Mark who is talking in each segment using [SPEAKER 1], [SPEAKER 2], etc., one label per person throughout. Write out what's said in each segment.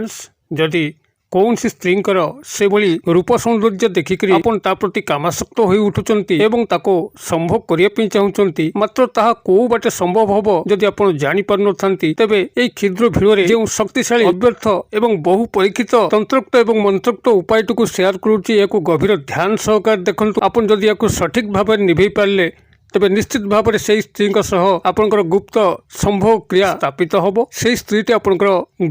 [SPEAKER 1] Friends जदि कौन सी स्त्रींकर से भली रूप सौंदर्य देखिक आपन ता प्रति कामासक्त हो उठुचंती एवं ताको संभोग करिया चाहूचंती मात्र ताहा को बाटे संभव हबो जदि आपन जानि पारनथांती तेबे एई क्षुद्र भिडियोरे जे शक्तिशाली अव्यर्थ एवं बहु परीक्षित तंत्रोक्त एवं मंत्रोक्त उपायटुकु शेयर करूची याकु गभीर ध्यान सहकार देखंतु आपन जदि याकु सठिक भाव निभै पारले तेबे निश्चित भाव में से स्त्री आपंकर गुप्त संभोग क्रिया स्थापित हम से स्त्री आपंकर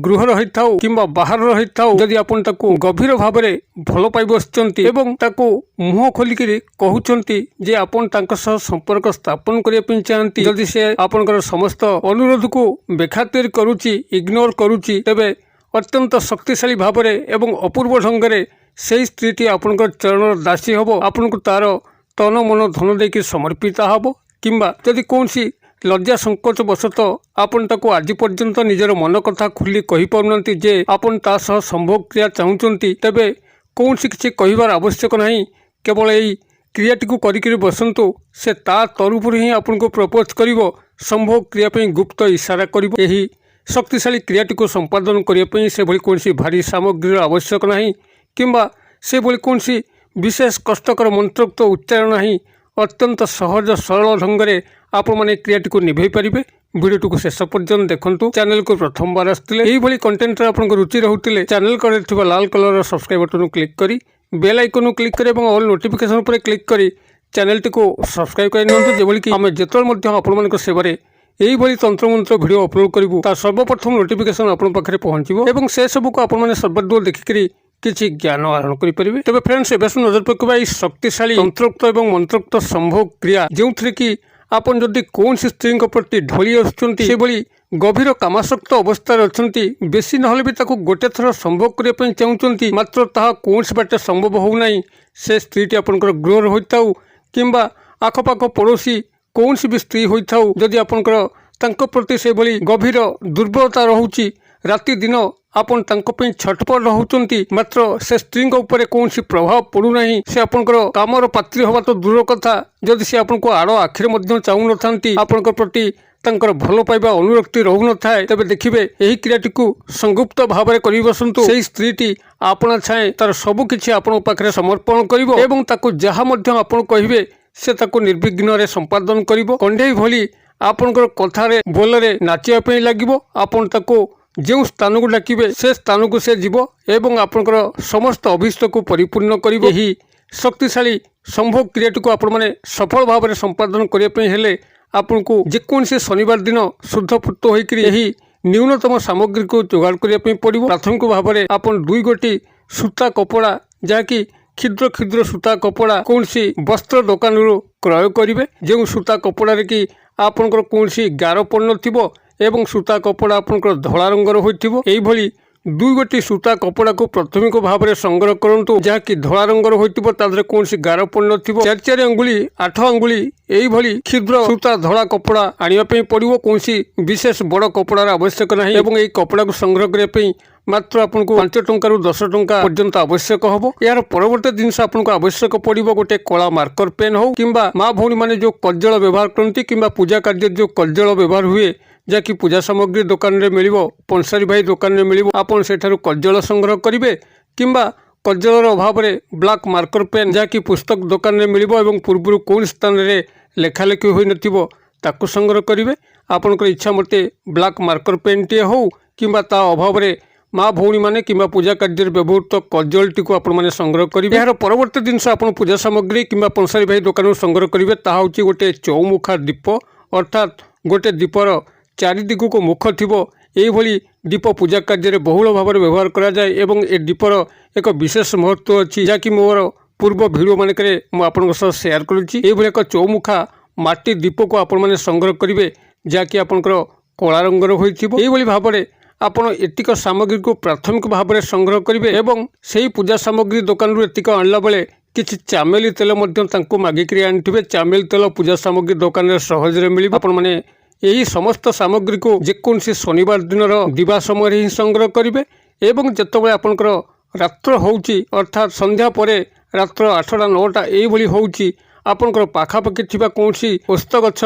[SPEAKER 1] गृह रही था कि बाहर रही था जदि आपन ताकू गभीर भाव में भल पाई बसचंती एवं ताकू मुह खोलिक कहउचंती जे आपन तांका सह संपर्क स्थापन करने चाहती जदि से आपनकर समस्त अनुरोध को बेखातिर करुची इग्नोर करुची तेबे अत्यंत शक्तिशाली भाव में एवं अपूर्व ढंग से से स्त्री आपनकर चरण दासी हम आपन को तार तन मन धन देकी समर्पित हम किंबा जदि कौन सी लज्जा संकोच वशत आपन ताको आज पर्यंत निजर मन कथा खुली कहि पारुनंती जे आपन ता सह संभोग क्रिया चाहूचंती तेबे कौन सी किछि कहिबार आवश्यक नहीं केवल एई क्रियाटी को करिकरी बसंतु से ता तरफुर ही आपन को प्रपोज करिवो संभोग क्रिया पे गुप्त इशारा करिवो एही शक्तिशाली क्रियाटी को संपादन करिया पे से भली कौन सी भारी सामग्री आवश्यक नहीं किंबा से भली कौन सी विशेष कष्टकर मंत्रोक्त उच्चारण नहीं अत्यंत सहज सरल ढंग से आपण मैंने क्रियाटी को निभे पारे भिडियो को शेष पर्यंत देखंतु चैनल को प्रथम बार आसते यही कंटेंट आपन रुचि रोते चैनल कर लाल कलर सब्सक्राइब बटन क्लिक करी बेल आइकन क्लिक करी और ऑल नोटिफिकेशन पर क्लिक करी चैनल को सब्सक्राइब कर जो कि आम जिते आपण सेवारे यही तंत्रमंत्र भिडियो अपलोड करूँ सर्वप्रथम नोटिफिकेशन आपन पाखे पहुँचो और से सबको आपण सर्वदूर देखिक किसी ज्ञान आहरण करेंगे तेज फ्रेंड्स एवं नजर पकड़ा शक्तिशाली तंत्रोक्त और मंत्रोक्त संभोग क्रिया जो थी कि आपन जदि कौन सी स्त्री प्रति ढली आसुँच गभीर कामासक्त अवस्था अच्छा बेसी ना भी गोटे थर संभोग करने चाहूँगी मात्र ताहा कौन सी बाटे संभव होना से स्त्री आपंकर गृह रही था कि आखपाख पड़ोशी कौन सी भी स्त्री होता जदि आपंकर प्रति से भली गभीर दुर्बलता रोचे राति दिन आपन तांको छटपट रहउचंती मात्र से स्त्री ऊपर कौन सी प्रभाव पड़ूना से आपंकर कामर पात्री हवा तो दूर कथा जदि से आपन को आड़ आखिर चाहू न आपन प्रति तांकर भल पाइबा अनुरक्ति रहू न थाए तेबे देखिबे एही क्रियाटी को संगुप्त भाव में करि बसंतु सेही स्त्रीटी आपना छाए तार सबु किछि आपन पाखरे समर्पण करिवो एवं ताको जहा मध्य आपन कहिबे से ताको निर्विघ्न रे संपादन करिवो कंढेई भली आपनकर कथारे बोलरे नाचिया पे लागिवो आपन ताको जो स्थान को डाकिबे से स्थान को से जीव एवं आपनकर समस्त अभीष्ट को परिपूर्ण करिवो एही शक्तिशाली संभोग क्रियाटी को आपण माने सफल भाव में संपादन करने पे हेले आपन को जेकोसी शनिवार दिन शुद्धपूत होकर यही न्यूनतम सामग्री को जोगाड़ करने पड़ो प्राथमिक भाव में आपन 2 गोटी सूता कपड़ा जहाँकि क्षुद्र क्षुद्र सूता कपड़ा कौन सी वस्त्र दुकान क्रय करेंगे जो सूता कपड़े कि आपनकर कौन सी गार पड़ न एवं सूता कपड़ा आपनकर धला रंगर होइथिबो एई भली 2 गोटी सूता कपड़ा को प्राथमिक भाव में संग्रह करंतु जहाँकि धला रंगर होइथिबो तादरे कौन सी गार पड़ नथिबो 4 अंगुली 8 अंगुली एई भली क्षुद्र सूता धला कपड़ा आनिया पे पड़िबो कौन सी विशेष बड़ कपड़ार आवश्यक नहीं एवं एई कपड़ा को संग्रह करने पे मात्र आपन को 5 टंका रु 10 टंका पर्यंत आवश्यक हबो यार परवर्ती जिनस आपन को आवश्यक पड़िबो गोटे कला मार्कर पेन हो किंबा माँ भौणी माने जो कज्जल व्यवहार करती किंबा पूजा कार्य जो कज्जल व्यवहार हुए जहाँकि पूजा सामग्री दुकान में मिल पंसारी भाई दुकान में मिल आपन सेठारु कज्जल संग्रह करेंगे किंबा कज्जलर अभाव में ब्लैक मार्कर पेन जहाँकि पुस्तक दुकान में मिल पूर्व कौन स्थान में लेखालेखी हो ताकू संग्रह करेंगे आपनकर इच्छा मते ब्लैक मार्कर पेन टे हो किंबा ता अभाव में माँ भौणी माने किंबा पूजा कार्य व्यवहृत कज्जलटी को आपण माने संग्रह करेंगे यार परवर्ती जिनस आप पूजा सामग्री किंबा पंसारी भाई दुकान संग्रह करेंगे ताहा होची गोटे चौमुखा दीप अर्थात गोटे दीपर 4 दिग को मुख थी यही दीप पूजा कार्य बहुल भाव में व्यवहार करा जाए एवं ए दीपर एक विशेष महत्व अच्छी जहाँकि मोर पूर्व भिडियो मानक आपन शेयर करुच्ची एक चौमुखा माटी दीप को आपण माने संग्रह करेंगे जहाँकि आपंकर कला रंगर होई भाव में आपड़ एतिक सामग्री को प्राथमिक भाव में संग्रह करेंगे एवं से पूजा सामग्री दुकान एतिक आणला बेले किसी चामेली तेल मागिक आनी चामेली तेल पूजा सामग्री दुकान में सहजरे मिल आपण माने यही समस्त सामग्री को जेकोसी शनिवार दिन दिवा समय ही संग्रह करेंगे एवं जितेबाला आपंकर रात्र होउची अर्थात संध्या परे रात्र 8टा 9टा यही होउची आपंकर पाखापाखि थिबा कौन सी ओस्त गछ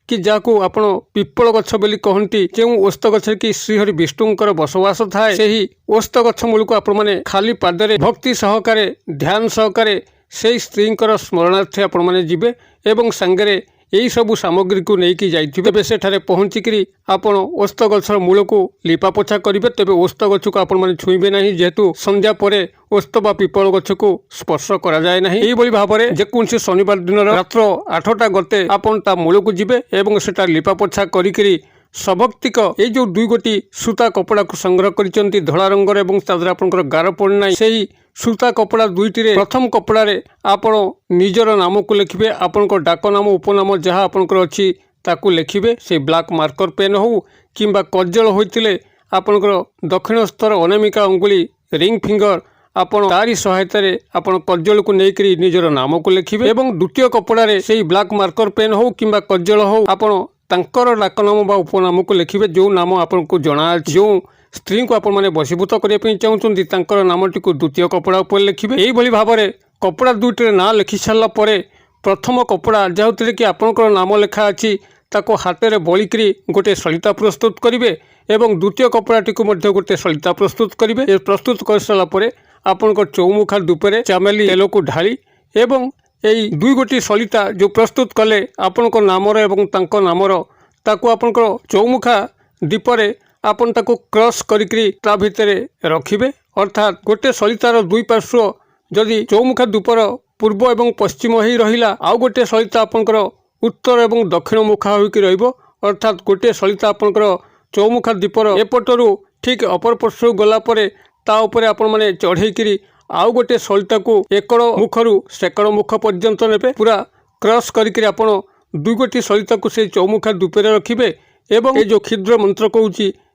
[SPEAKER 1] कि जाकू आपण पिप्पल गछ बोली कहती जो ओस्त गछ कि श्रीहरि विष्णुंकर बसवास थाए से ओस्त गछ मूल को आपण मैंने खाली पादरे भक्ति सहकारे ध्यान सहकारे से स्त्रींकर स्मरणार्थे आपण मैंने जीवे एवं सांगरे यही सबू सामग्री को लेकिन जाइए सेठारे पहुँचिकी आपण ओस्त गछर मूल को लिपापोछा करेंगे तेज ओस्त गछ को आपण मैंने छुईबे ना जेहेतु संध्या पर ओस्त बा पिपल गछ को स्पर्श करा जाए ना यही भाव में जेकोसी शनिवार दिन रात्र 8टा गते आपण ता मूल को जीवे एवं सेटा लिपापोछा करी सभक्तिक ये जो दुई गोटी सूता कपड़ा को संग्रह कर धला रंगर और तादर आपंकर गार पड़ना से सूता कपड़ा दुईटी प्रथम कपड़े आपण निजर नाम को लिखिए आपण डाक नाम उपनाम जहाँ आपंकर अच्छी ताकू लिखिए से ब्लैक मार्कर पेन हो कि कज्जल होते आपंकर दक्षिण स्तर अनामिका अंगुली रिंग फिंगर आपण तारी सहायता आपण कज्जल को लेकर निजर नाम को लिखिए और द्वितीय कपड़े से ब्लैक मार्कर पेन हो कि कज्जल हो आपण तांकर डाक नाम बा उपनाम को लिखिए जो नाम आपको जना जो स्त्री को आपण मैंने बशीभूत करने चाहते तांकर नामटी को द्वितीय कपड़ा उपर लिखिए यही भाव में कपड़ा दुईटे ना लिखि सारा प्रथम कपड़ा जो कि आपंकर नाम लेखा अच्छी ताको हाथ में बलिकी गोटे सलिता प्रस्तुत करेंगे एवं द्वितीय कपड़ाटी को गोटे सलिता प्रस्तुत करेंगे प्रस्तुत कर सारापर आपण चौमुखा धूपे चामेली तेल को ढाली एवं यही दुई गोटी सलिता जो प्रस्तुत कले आपण नामर एवं तांको नामर ताकू आपणकर चौमुखा दीपरे आपण ताकू क्रॉस करिकरी ता भितरे रखिबे अर्थात गोटे सलितार दुई पार्श्व जदि चौमुखा धूपर पूर्व एवं पश्चिम ही रहिला आउ गोटे सलिता आपणकर उत्तर एवं दक्षिण मुखा होइकी रहइबो अर्थात गोटे सलिता आपणकर चौमुखा दीपर एपटरू ठीक अपर पार्श्व गला परे ता उपरे आपण माने चढ़ेइकरी आउ गोटे सलिता को एकड़ मुखरू सेकड़ मुख पर्यंत नेबे पूरा क्रॉस करिकरी आपण दुई गोटी सलिता को से चौमुखा धूपे रखिबे एवं ये जो क्षुद्र मंत्र कहूँ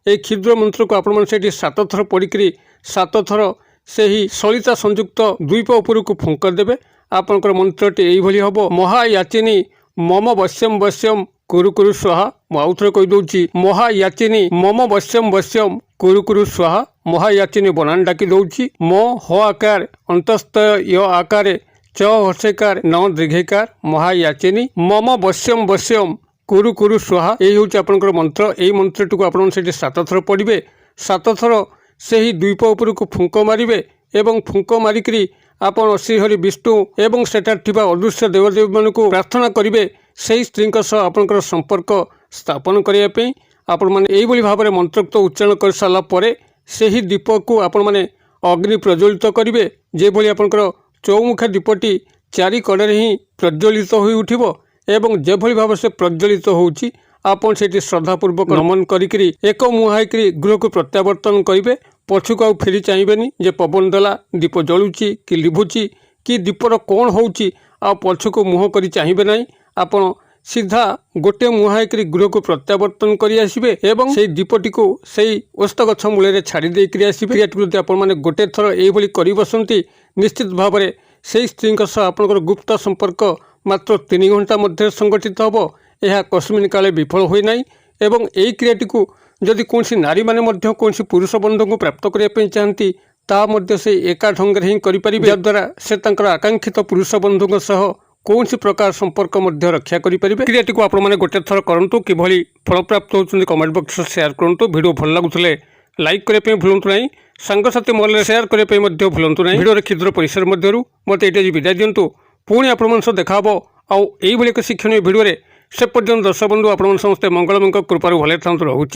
[SPEAKER 1] ये क्षुद्र मंत्र को आपण से 7 थर पढ़िकी 7 थर से ही सलिता संयुक्त द्वीप उपर को फुंक देवे आपंकर मंत्रटी यही हम महायाचिनी मम वश्यम वश्यम कुरु कुरु स्वाहा आउ थे कहीदे महायाचिनी मम वश्यम वश्यम कुरु कुरु स्वाहा महायाचिनी बनान डाकी दौची म ह आकार अंतस्थ य आकार च हर्षेकार न दीर्घेकार महायाचिनी मम वश्यम वश्यम कुरु कुरु स्वाहा यही हूँ आपंकर मंत्र यही मंत्रटी को आपन से 7 थर पढ़े 7 थर से ही द्वीप उपर को फुंक मारे एवं फुंक मारिकी आपण श्रीहरि विष्णु एवं सेठार थिबा अदृश्य देवदेवी मान को प्रार्थना करेंगे से स्त्री आपंकर संपर्क स्थापन करने आपण मैंने यही भाव में मंत्रोक्त उच्चारण कर सारापर से ही दीप को आपण मैंने अग्नि प्रज्वलित करेंगे जो भाई आपंकर चौमुखा दीपटी चारि कड़े ही प्रज्वलित हो उठिबो एवं जो भाव से प्रज्वलित होउची आपण से श्रद्धापूर्वक नमन करी एक मुहाईकरी गृह को प्रत्यावर्तन करेंगे पछुक आउ फेरी चाहिए जे पवन देला दीप जलुची कि लिभुची कि दीपर कौन होउची आ पछुक मुह करी चाहिए ना आपण सीधा गोटे मुहाईकरी गृह को प्रत्यावर्तन करी आसिबे एवं से दीपटी को सही ओस्त गछ मूल छाड़ी देकरी आसिबे यदि आपण माने गोटे थर एभली करी बसंती निश्चित भाव में से स्त्री आपंकर गुप्त संपर्क मात्र 3 घंटा मध्य संगठित हम यह कस्मिन काले विफल होना एवं यही क्रियाटी को जदि कौन नारी मैंने कौन पुरुष बंधु को प्राप्त करने चाहती ता से एका ढंग ही करें जद्वारा से आकांक्षित पुरुष बंधु सह कौन प्रकार संपर्क रक्षा करेंगे क्रियाटी को आपने गोटे थर करूँ कि फल प्राप्त होती कमेंट बॉक्स शेयर करूँ वीडियो भल लगुले लाइक करने भूलु ना सांगसाथी महल शेयर करने भूलु ना वीडियो क्षुद्र परिसर मध्य मत ये विदाय दिंतु पुणी आपण देखा आउ एक शिक्षणीय भिडियो से पर्यटन दर्शक बंधु आपण समस्ते मंगलमय कृपार भले था रहूँ।